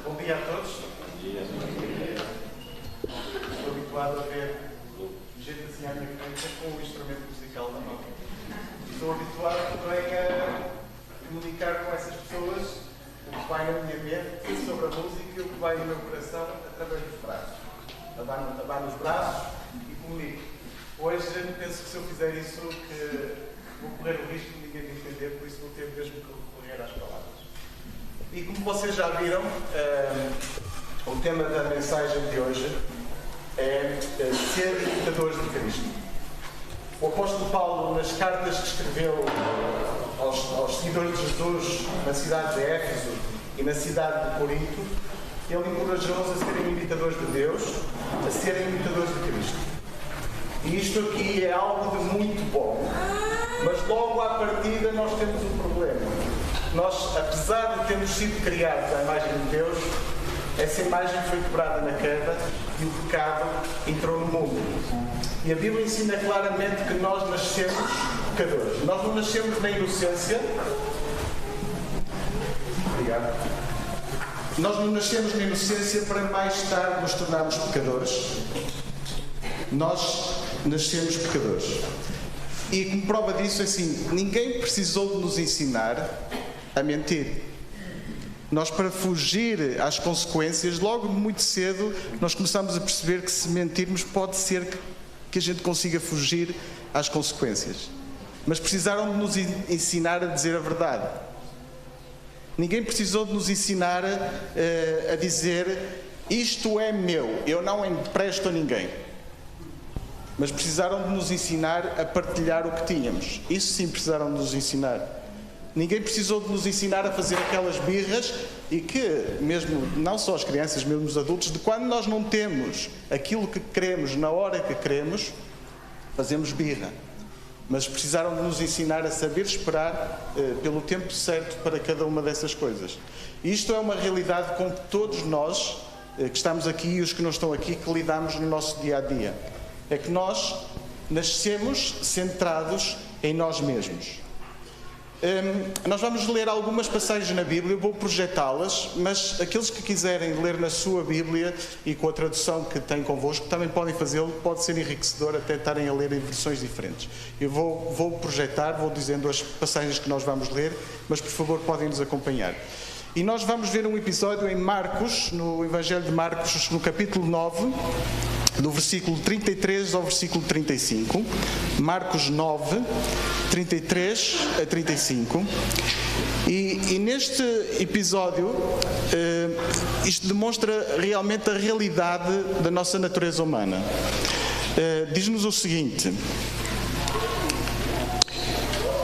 Bom dia a todos. Estou habituado a ver gente assim à minha frente com um instrumento musical na mão. Estou habituado também a comunicar com essas pessoas o que vai na minha mente sobre a música e o que vai no meu coração através dos braços. Abano os braços e comunico. Hoje penso que se eu fizer isso que vou correr o risco de ninguém me entender, por isso vou ter mesmo que recorrer às palavras. E como vocês já viram, o tema da mensagem de hoje é ser imitadores de Cristo. O apóstolo Paulo, nas cartas que escreveu aos seguidores de Jesus na cidade de Éfeso e na cidade de Corinto, ele encorajou-os a serem imitadores de Deus, a serem imitadores de Cristo. E isto aqui é algo de muito bom. Mas logo à partida nós temos um problema. Nós, apesar de termos sido criados à imagem de Deus, essa imagem foi quebrada na queda e o pecado entrou no mundo. E a Bíblia ensina claramente que nós nascemos pecadores. Nós não nascemos na inocência. Obrigado. Nós não nascemos na inocência para mais tarde nos tornarmos pecadores. Nós nascemos pecadores. E como prova disso, assim, ninguém precisou de nos ensinar a mentir. Nós, para fugir às consequências, logo muito cedo, nós começamos a perceber que se mentirmos pode ser que a gente consiga fugir às consequências. Mas precisaram de nos ensinar a dizer a verdade. Ninguém precisou de nos ensinar a dizer isto é meu, eu não empresto a ninguém. Mas precisaram de nos ensinar a partilhar o que tínhamos. Isso sim precisaram de nos ensinar. Ninguém precisou de nos ensinar a fazer aquelas birras e que, mesmo não só as crianças, mesmo os adultos, de quando nós não temos aquilo que queremos na hora que queremos, fazemos birra. Mas precisaram de nos ensinar a saber esperar pelo tempo certo para cada uma dessas coisas. E isto é uma realidade com que todos nós, que estamos aqui e os que não estão aqui, que lidamos no nosso dia-a-dia. É que nós nascemos centrados em nós mesmos. Nós vamos ler algumas passagens na Bíblia, eu vou projetá-las, mas aqueles que quiserem ler na sua Bíblia e com a tradução que têm convosco, também podem fazê-lo, pode ser enriquecedor até estarem a ler em versões diferentes. Eu vou projetar, vou dizendo as passagens que nós vamos ler, mas por favor podem nos acompanhar. E nós vamos ver um episódio em Marcos, no Evangelho de Marcos, no capítulo 9, do versículo 33 ao versículo 35. Marcos 9, 33 a 35. E neste episódio, isto demonstra realmente a realidade da nossa natureza humana. Diz-nos o seguinte: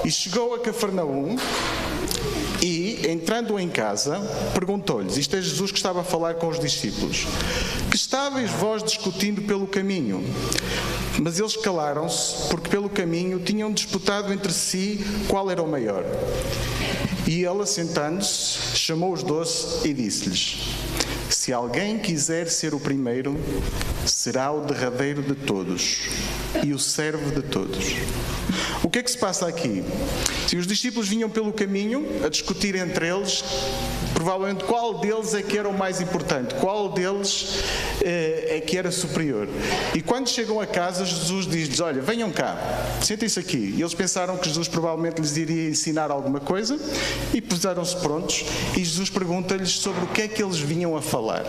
e chegou a Cafarnaum, e, entrando em casa, perguntou-lhes, isto é Jesus que estava a falar com os discípulos, que estáveis vós discutindo pelo caminho? Mas eles calaram-se, porque pelo caminho tinham disputado entre si qual era o maior. E ele, assentando-se, chamou os 12 e disse-lhes, se alguém quiser ser o primeiro, será o derradeiro de todos e o servo de todos. O que é que se passa aqui? Se os discípulos vinham pelo caminho a discutir entre eles, provavelmente qual deles é que era o mais importante, qual deles é que era superior. E quando chegam a casa, Jesus diz-lhes, olha, venham cá, sentem-se aqui. E eles pensaram que Jesus provavelmente lhes iria ensinar alguma coisa e puseram-se prontos. E Jesus pergunta-lhes sobre o que é que eles vinham a falar.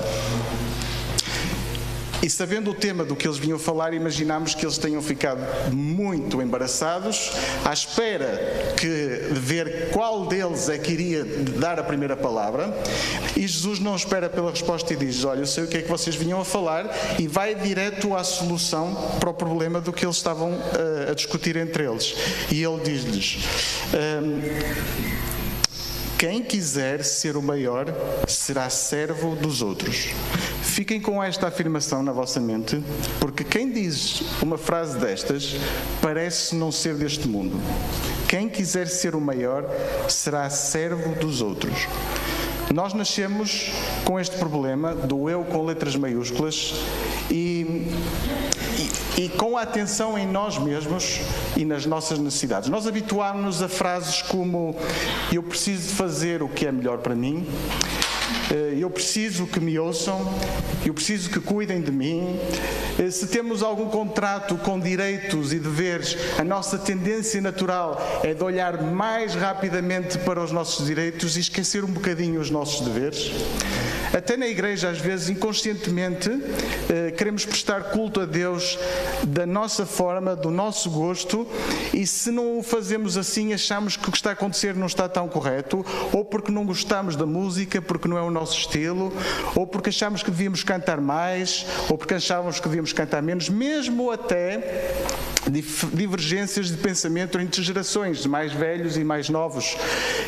E sabendo o tema do que eles vinham falar, imaginámos que eles tenham ficado muito embaraçados, à espera de ver qual deles é que iria dar a primeira palavra. E Jesus não espera pela resposta e diz, olha, eu sei o que é que vocês vinham a falar, e vai direto à solução para o problema do que eles estavam a discutir entre eles. E ele diz-lhes, quem quiser ser o maior será servo dos outros. Fiquem com esta afirmação na vossa mente, porque quem diz uma frase destas parece não ser deste mundo. Quem quiser ser o maior será servo dos outros. Nós nascemos com este problema do eu com letras maiúsculas e com a atenção em nós mesmos e nas nossas necessidades. Nós habituámos-nos a frases como eu preciso de fazer o que é melhor para mim, eu preciso que me ouçam, eu preciso que cuidem de mim. Se temos algum contrato com direitos e deveres, a nossa tendência natural é de olhar mais rapidamente para os nossos direitos e esquecer um bocadinho os nossos deveres. Até na igreja, às vezes, inconscientemente, queremos prestar culto a Deus da nossa forma, do nosso gosto, e se não o fazemos assim, achamos que o que está a acontecer não está tão correto, ou porque não gostamos da música, porque não é o nosso estilo, ou porque achamos que devíamos cantar mais, ou porque achávamos que devíamos cantar menos, mesmo até divergências de pensamento entre gerações, de mais velhos e mais novos,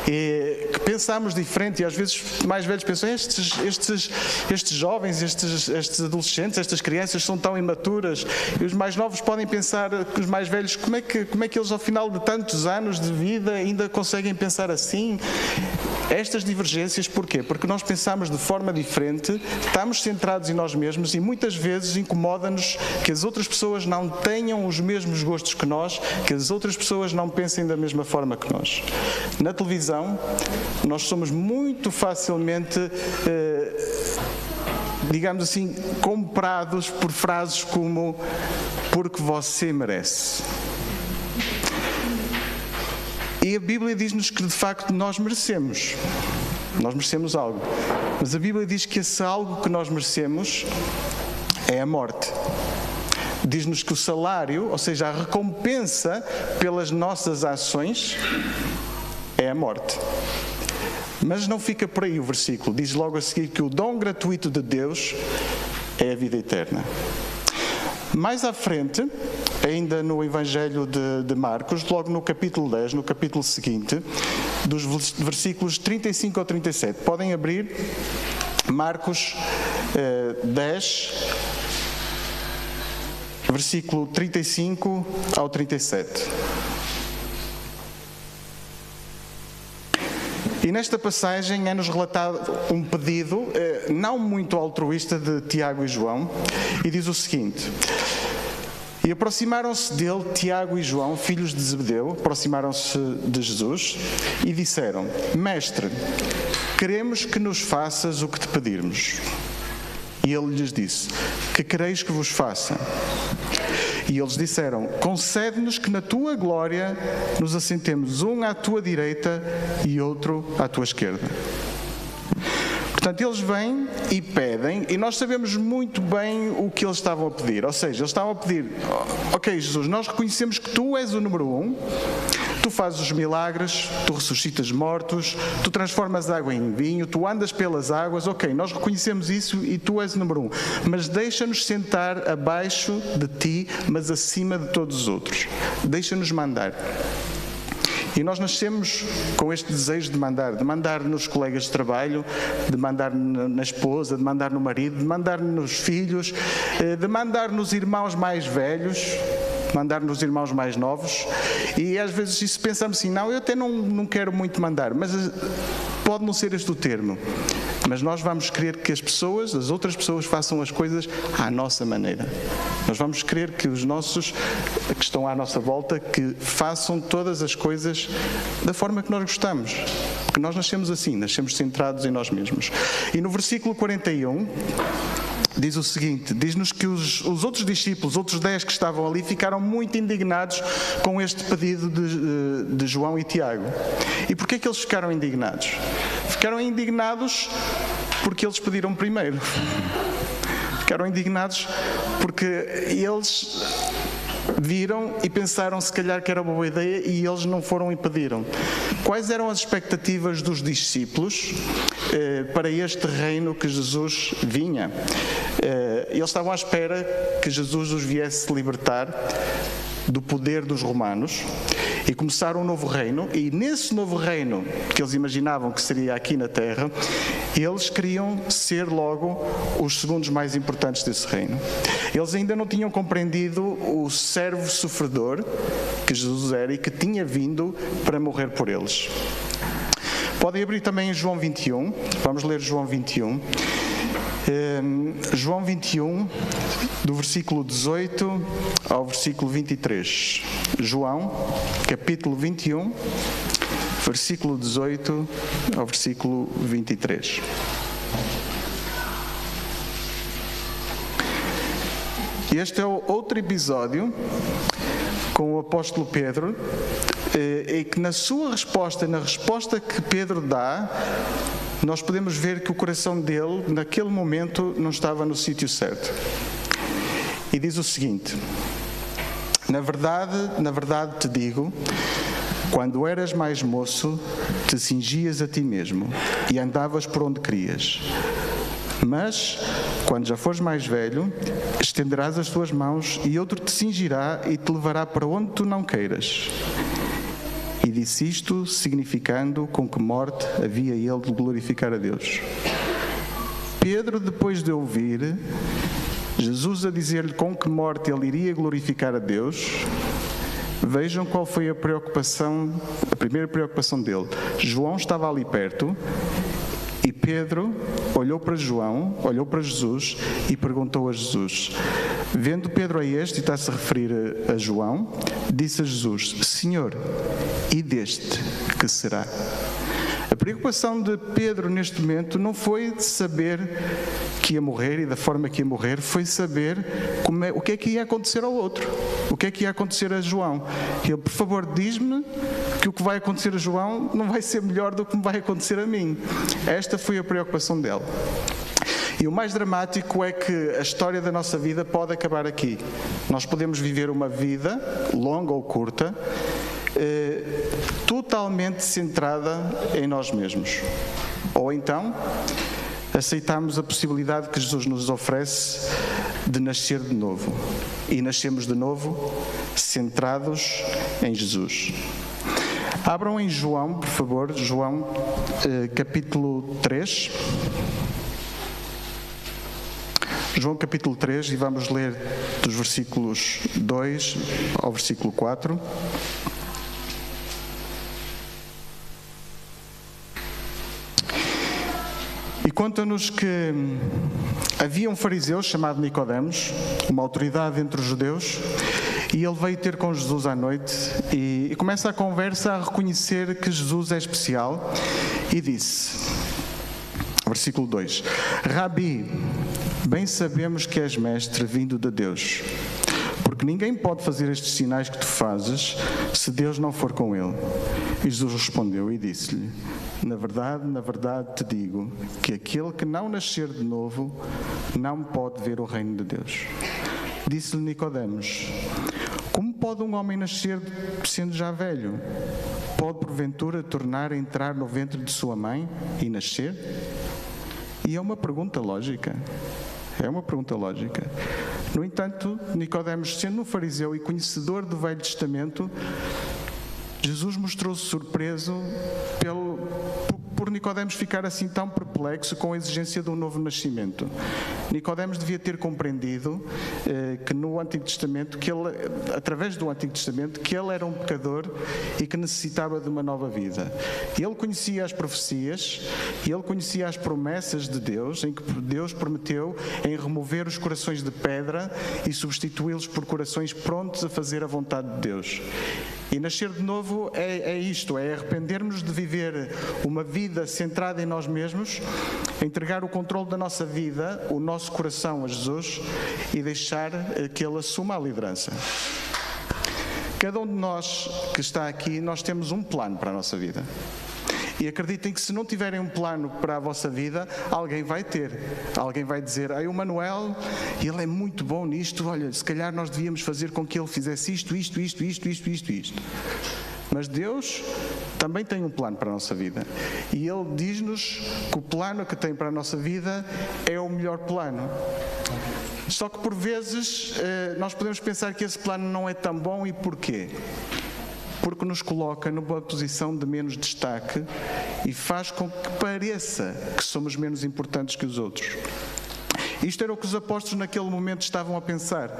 que pensamos diferente, e às vezes mais velhos pensam, estes jovens, estes adolescentes, estas crianças são tão imaturas, e os mais novos podem pensar que os mais velhos, como é que eles ao final de tantos anos de vida ainda conseguem pensar assim? Estas divergências, porquê? Porque nós pensamos de forma diferente, estamos centrados em nós mesmos e muitas vezes incomoda-nos que as outras pessoas não tenham os mesmos gostos que nós, que as outras pessoas não pensem da mesma forma que nós. Na televisão, nós somos muito facilmente, digamos assim, comprados por frases como "porque você merece". E a Bíblia diz-nos que, de facto, nós merecemos algo. Mas a Bíblia diz que esse algo que nós merecemos é a morte. Diz-nos que o salário, ou seja, a recompensa pelas nossas ações, é a morte. Mas não fica por aí o versículo. Diz logo a seguir que o dom gratuito de Deus é a vida eterna. Mais à frente, ainda no Evangelho de Marcos, logo no capítulo 10, no capítulo seguinte, dos versículos 35 ao 37. Podem abrir Marcos 10, versículo 35 ao 37. E nesta passagem é-nos relatado um pedido, não muito altruísta, de Tiago e João, e diz o seguinte: "E aproximaram-se dele Tiago e João, filhos de Zebedeu, aproximaram-se de Jesus e disseram: Mestre, queremos que nos faças o que te pedirmos. E ele lhes disse: Que quereis que vos faça? E eles disseram: Concede-nos que na tua glória nos assentemos, um à tua direita e outro à tua esquerda. Portanto, eles vêm e pedem, e nós sabemos muito bem o que eles estavam a pedir. Ou seja, eles estavam a pedir: Ok, Jesus, nós reconhecemos que tu és o número 1, tu fazes os milagres, tu ressuscitas mortos, tu transformas água em vinho, tu andas pelas águas, ok, nós reconhecemos isso e tu és o número 1. Mas deixa-nos sentar abaixo de ti, mas acima de todos os outros. Deixa-nos mandar. E nós nascemos com este desejo de mandar nos colegas de trabalho, de mandar na esposa, de mandar no marido, de mandar nos filhos, de mandar nos irmãos mais velhos, mandar nos irmãos mais novos. E às vezes isso pensamos assim: não, eu até não quero muito mandar, mas pode não ser este o termo. Mas nós vamos querer que as outras pessoas façam as coisas à nossa maneira. Nós vamos querer que os nossos, que estão à nossa volta, que façam todas as coisas da forma que nós gostamos. Porque nós nascemos assim, nascemos centrados em nós mesmos. E no versículo 41... diz o seguinte, diz-nos que os outros discípulos, outros 10 que estavam ali, ficaram muito indignados com este pedido de João e Tiago. E porquê que eles ficaram indignados? Ficaram indignados porque eles pediram primeiro. Ficaram indignados porque eles viram e pensaram se calhar que era uma boa ideia e eles não foram e pediram. Quais eram as expectativas dos discípulos para este reino que Jesus vinha? Eles estavam à espera que Jesus os viesse libertar do poder dos romanos e começar um novo reino, e nesse novo reino que eles imaginavam que seria aqui na terra, eles queriam ser logo os segundos mais importantes desse reino. Eles ainda não tinham compreendido o servo sofredor que Jesus era e que tinha vindo para morrer por eles. Podem abrir também em João 21, vamos ler João 21. João 21, do versículo 18 ao versículo 23. João, capítulo 21, versículo 18 ao versículo 23. Este é outro episódio com o apóstolo Pedro, e que na sua resposta, na resposta que Pedro dá, nós podemos ver que o coração dele, naquele momento, não estava no sítio certo. E diz o seguinte: na verdade te digo, quando eras mais moço, te cingias a ti mesmo e andavas por onde querias. Mas, quando já fores mais velho, estenderás as tuas mãos e outro te cingirá e te levará para onde tu não queiras. E disse isto, significando com que morte havia ele de glorificar a Deus. Pedro, depois de ouvir Jesus a dizer-lhe com que morte ele iria glorificar a Deus, vejam qual foi a primeira preocupação dele. João estava ali perto e Pedro olhou para Jesus e perguntou a Jesus. Vendo Pedro a este, e está-se a referir a João, disse a Jesus: Senhor, e deste que será? A preocupação de Pedro neste momento não foi de saber que ia morrer e da forma que ia morrer, foi saber o que é que ia acontecer ao outro, o que é que ia acontecer a João. Ele, por favor, diz-me que o que vai acontecer a João não vai ser melhor do que me vai acontecer a mim. Esta foi a preocupação dele. E o mais dramático é que a história da nossa vida pode acabar aqui. Nós podemos viver uma vida, longa ou curta, totalmente centrada em nós mesmos. Ou então, aceitamos a possibilidade que Jesus nos oferece de nascer de novo. E nascemos de novo centrados em Jesus. Abram em João, por favor, João capítulo 3. João capítulo 3, e vamos ler dos versículos 2 ao versículo 4. E conta-nos que havia um fariseu chamado Nicodemos, uma autoridade entre os judeus, e ele veio ter com Jesus à noite e começa a conversa a reconhecer que Jesus é especial e disse, versículo 2: Rabi, bem sabemos que és mestre vindo de Deus, porque ninguém pode fazer estes sinais que tu fazes se Deus não for com ele. E Jesus respondeu e disse-lhe: na verdade te digo que aquele que não nascer de novo não pode ver o reino de Deus. Disse-lhe Nicodemos: como pode um homem nascer sendo já velho? Pode porventura tornar a entrar no ventre de sua mãe e nascer? E é uma pergunta lógica. No entanto, Nicodemos, sendo um fariseu e conhecedor do Velho Testamento, Jesus mostrou-se surpreso por Nicodemos ficar assim tão perplexo com a exigência de um novo nascimento. Nicodemos devia ter compreendido que no Antigo Testamento, através do Antigo Testamento, que ele era um pecador e que necessitava de uma nova vida. Ele conhecia as profecias e ele conhecia as promessas de Deus, em que Deus prometeu em remover os corações de pedra e substituí-los por corações prontos a fazer a vontade de Deus. E nascer de novo é isto, é arrependermos de viver uma vida centrada em nós mesmos, entregar o controle da nossa vida, o nosso coração a Jesus e deixar que Ele assuma a liderança. Cada um de nós que está aqui, nós temos um plano para a nossa vida. E acreditem que se não tiverem um plano para a vossa vida, alguém vai ter. Alguém vai dizer: o Manuel, ele é muito bom nisto, olha, se calhar nós devíamos fazer com que ele fizesse isto. Mas Deus também tem um plano para a nossa vida. E Ele diz-nos que o plano que tem para a nossa vida é o melhor plano. Só que por vezes nós podemos pensar que esse plano não é tão bom. E porquê? Porque nos coloca numa posição de menos destaque e faz com que pareça que somos menos importantes que os outros. Isto era o que os apóstolos naquele momento estavam a pensar,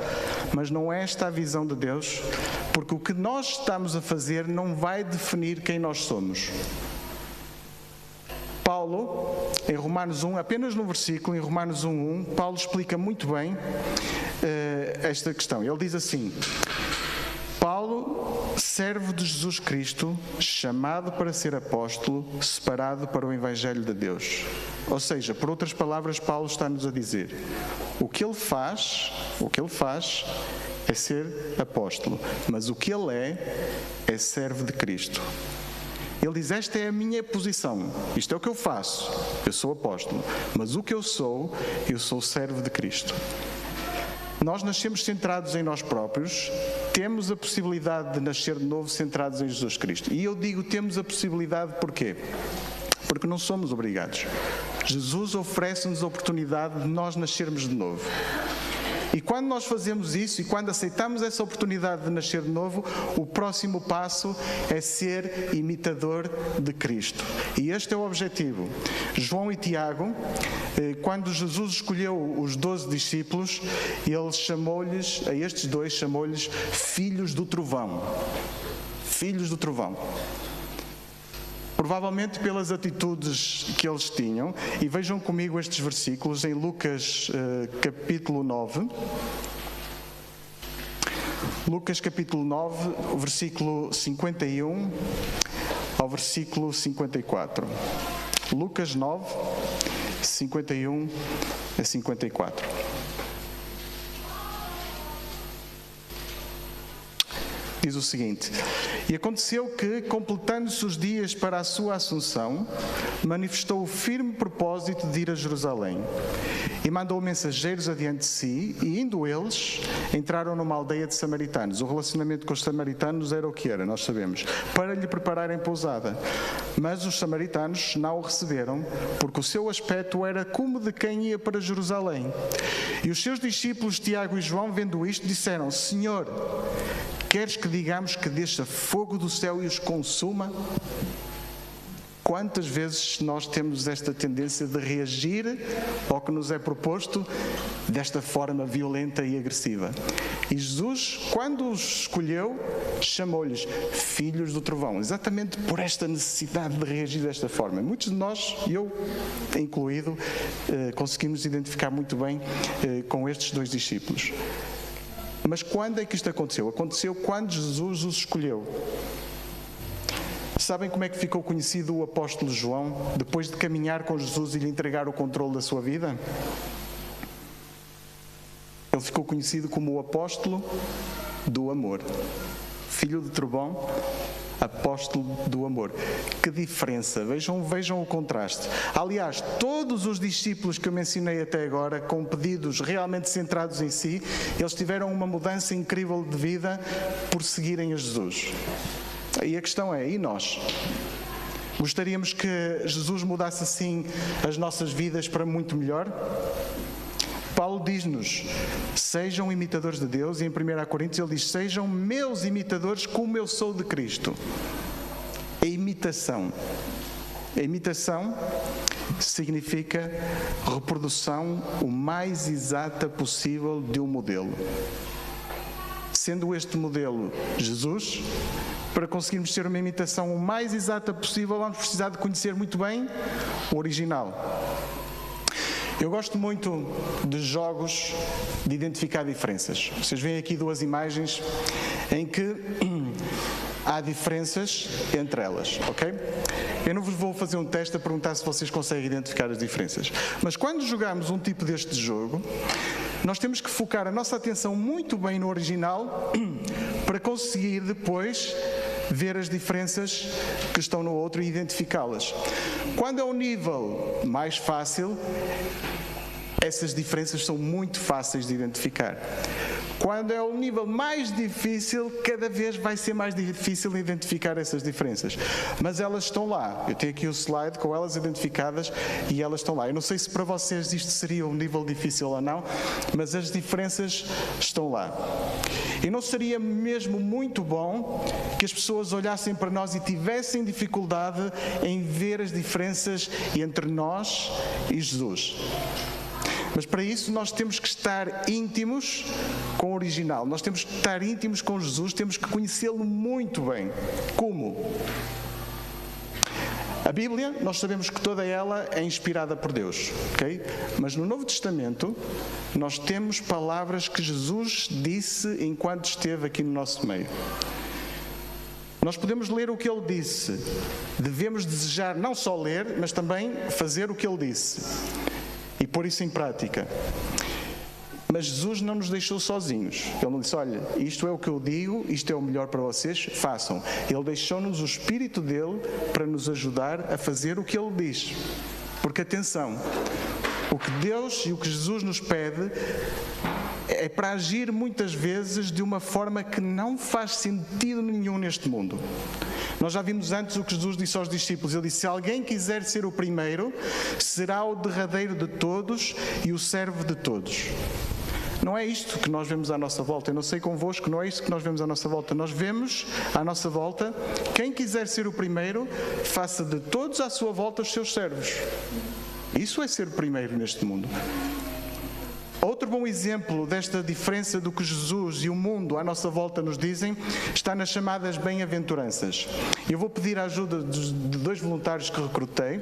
mas não é esta a visão de Deus, porque o que nós estamos a fazer não vai definir quem nós somos. Paulo, em Romanos 1, apenas no versículo, em Romanos 1:1, Paulo explica muito bem esta questão. Ele diz assim: Paulo, servo de Jesus Cristo, chamado para ser apóstolo, separado para o Evangelho de Deus. Ou seja, por outras palavras, Paulo está-nos a dizer, o que ele faz é ser apóstolo, mas o que ele é servo de Cristo. Ele diz, esta é a minha posição, isto é o que eu faço, eu sou apóstolo, mas o que eu sou servo de Cristo. Nós nascemos centrados em nós próprios, temos a possibilidade de nascer de novo centrados em Jesus Cristo. E eu digo temos a possibilidade porquê? Porque não somos obrigados. Jesus oferece-nos a oportunidade de nós nascermos de novo. E quando nós fazemos isso e quando aceitamos essa oportunidade de nascer de novo, o próximo passo é ser imitador de Cristo. E este é o objetivo. João e Tiago, quando Jesus escolheu os 12 discípulos, ele chamou-lhes, a estes dois, chamou-lhes filhos do trovão. Filhos do trovão. Provavelmente pelas atitudes que eles tinham, e vejam comigo estes versículos em Lucas capítulo 9. Lucas capítulo 9, versículo 51 ao versículo 54. Lucas 9, 51 a 54. Diz o seguinte: E aconteceu que, completando-se os dias para a sua assunção, manifestou o firme propósito de ir a Jerusalém. E mandou mensageiros adiante de si, e indo eles, entraram numa aldeia de samaritanos. O relacionamento com os samaritanos era o que era, nós sabemos, para lhe prepararem pousada. Mas os samaritanos não o receberam, porque o seu aspecto era como de quem ia para Jerusalém. E os seus discípulos, Tiago e João, vendo isto, disseram: Senhor, queres que digamos que desça fogo do céu e os consuma? Quantas vezes nós temos esta tendência de reagir ao que nos é proposto desta forma violenta e agressiva? E Jesus, quando os escolheu, chamou-lhes filhos do trovão, exatamente por esta necessidade de reagir desta forma. Muitos de nós, eu incluído, conseguimos identificar muito bem com estes dois discípulos. Mas quando é que isto aconteceu? Aconteceu quando Jesus os escolheu. Sabem como é que ficou conhecido o apóstolo João, depois de caminhar com Jesus e lhe entregar o controle da sua vida? Ele ficou conhecido como o apóstolo do amor. Filho de trovão, apóstolo do amor. Que diferença! Vejam o contraste. Aliás, todos os discípulos que eu mencionei até agora, com pedidos realmente centrados em si, eles tiveram uma mudança incrível de vida por seguirem a Jesus. E a questão é, e nós? Gostaríamos que Jesus mudasse assim as nossas vidas para muito melhor? Paulo diz-nos, sejam imitadores de Deus, e em 1 Coríntios ele diz, sejam meus imitadores como eu sou de Cristo. A imitação significa reprodução o mais exata possível de um modelo. Sendo este modelo Jesus, para conseguirmos ter uma imitação o mais exata possível, vamos precisar de conhecer muito bem o original. Eu gosto muito de jogos de identificar diferenças. Vocês veem aqui duas imagens em que há diferenças entre elas, ok? Eu não vos vou fazer um teste a perguntar se vocês conseguem identificar as diferenças. Mas quando jogamos um tipo deste jogo, nós temos que focar a nossa atenção muito bem no original para conseguir depois ver as diferenças que estão no outro e identificá-las. Quando é um nível mais fácil, essas diferenças são muito fáceis de identificar. Quando é um nível mais difícil, cada vez vai ser mais difícil identificar essas diferenças. Mas elas estão lá. Eu tenho aqui o slide com elas identificadas e elas estão lá. Eu não sei se para vocês isto seria um nível difícil ou não, mas as diferenças estão lá. E não seria mesmo muito bom que as pessoas olhassem para nós e tivessem dificuldade em ver as diferenças entre nós e Jesus? Mas para isso nós temos que estar íntimos com o original. Nós temos que estar íntimos com Jesus, temos que conhecê-lo muito bem. Como? A Bíblia, nós sabemos que toda ela é inspirada por Deus, ok? Mas no Novo Testamento, nós temos palavras que Jesus disse enquanto esteve aqui no nosso meio. Nós podemos ler o que ele disse. Devemos desejar não só ler, mas também fazer o que ele disse e pôr isso em prática. Mas Jesus não nos deixou sozinhos. Ele não disse, olha, isto é o que eu digo, isto é o melhor para vocês, façam. Ele deixou-nos o Espírito dele para nos ajudar a fazer o que ele diz. Porque, atenção, o que Deus e o que Jesus nos pede é para agir muitas vezes de uma forma que não faz sentido nenhum neste mundo. Nós já vimos antes o que Jesus disse aos discípulos. Ele disse, se alguém quiser ser o primeiro, será o derradeiro de todos e o servo de todos. Não é isto que nós vemos à nossa volta. Eu não sei convosco, não é isto que nós vemos à nossa volta. Nós vemos à nossa volta, quem quiser ser o primeiro, faça de todos à sua volta os seus servos. Isso é ser o primeiro neste mundo. Outro bom exemplo desta diferença do que Jesus e o mundo à nossa volta nos dizem está nas chamadas bem-aventuranças. Eu vou pedir a ajuda de 2 voluntários que recrutei.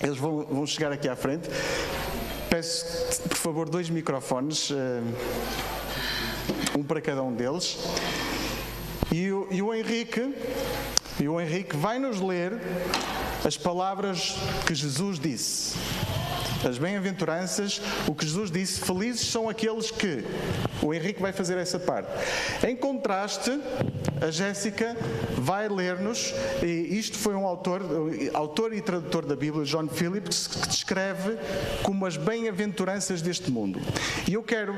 Eles vão chegar aqui à frente. Peço, por favor, 2 microfones, um para cada um deles. E o Henrique vai nos ler as palavras que Jesus disse. As bem-aventuranças, o que Jesus disse, felizes são aqueles que... O Henrique vai fazer essa parte. Em contraste, a Jéssica vai ler-nos, e isto foi um autor e tradutor da Bíblia, John Phillips, que descreve como as bem-aventuranças deste mundo. E eu quero...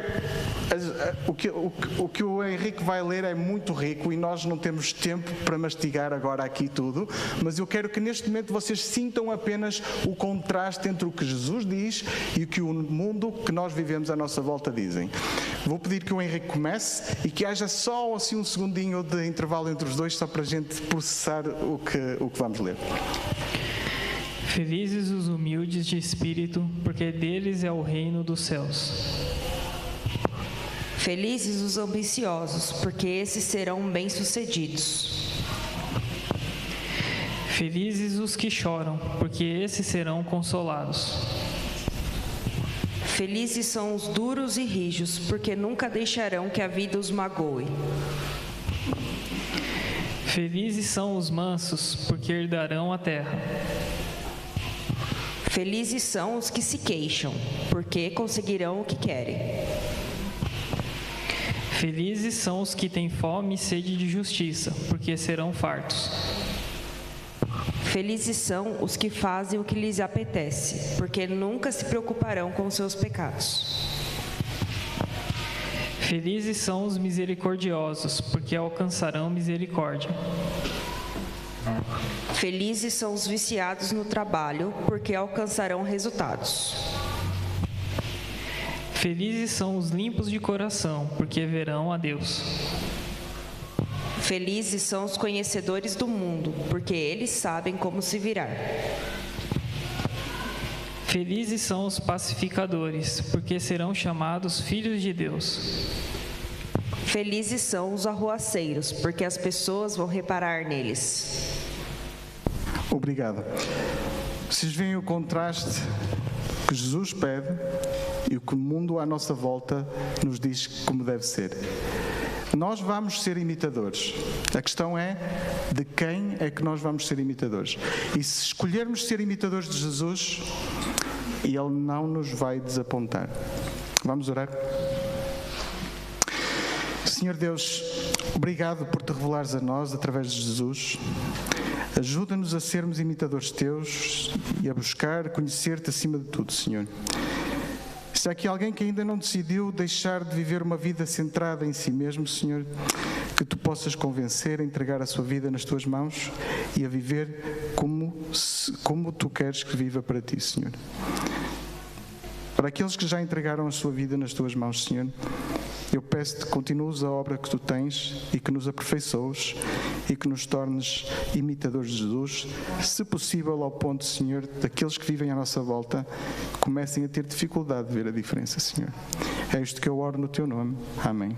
O que o Henrique vai ler é muito rico e nós não temos tempo para mastigar agora aqui tudo, mas eu quero que neste momento vocês sintam apenas o contraste entre o que Jesus diz e o que o mundo que nós vivemos à nossa volta dizem. Vou pedir que o Henrique comece e que haja só assim um segundinho de intervalo entre os dois, só para a gente processar o que vamos ler. Felizes os humildes de espírito, porque deles é o reino dos céus. Felizes os ambiciosos, porque esses serão bem-sucedidos. Felizes os que choram, porque esses serão consolados. Felizes são os duros e rijos, porque nunca deixarão que a vida os magoe. Felizes são os mansos, porque herdarão a terra. Felizes são os que se queixam, porque conseguirão o que querem. Felizes são os que têm fome e sede de justiça, porque serão fartos. Felizes são os que fazem o que lhes apetece, porque nunca se preocuparão com seus pecados. Felizes são os misericordiosos, porque alcançarão misericórdia. Felizes são os viciados no trabalho, porque alcançarão resultados. Felizes são os limpos de coração, porque verão a Deus. Felizes são os conhecedores do mundo, porque eles sabem como se virar. Felizes são os pacificadores, porque serão chamados filhos de Deus. Felizes são os arruaceiros, porque as pessoas vão reparar neles. Obrigado. Vocês veem o contraste que Jesus pede e o que o mundo à nossa volta nos diz como deve ser. Nós vamos ser imitadores. A questão é de quem é que nós vamos ser imitadores. E se escolhermos ser imitadores de Jesus, Ele não nos vai desapontar. Vamos orar? Senhor Deus, obrigado por te revelares a nós através de Jesus. Ajuda-nos a sermos imitadores teus e a buscar conhecer-te acima de tudo, Senhor. Se há aqui alguém que ainda não decidiu deixar de viver uma vida centrada em si mesmo, Senhor, que tu possas convencer a entregar a sua vida nas tuas mãos e a viver como tu queres que viva para ti, Senhor. Para aqueles que já entregaram a sua vida nas tuas mãos, Senhor, eu peço-te que continues a obra que tu tens e que nos aperfeiçoes e que nos tornes imitadores de Jesus, se possível ao ponto, Senhor, daqueles que vivem à nossa volta comecem a ter dificuldade de ver a diferença, Senhor. É isto que eu oro no teu nome. Amém.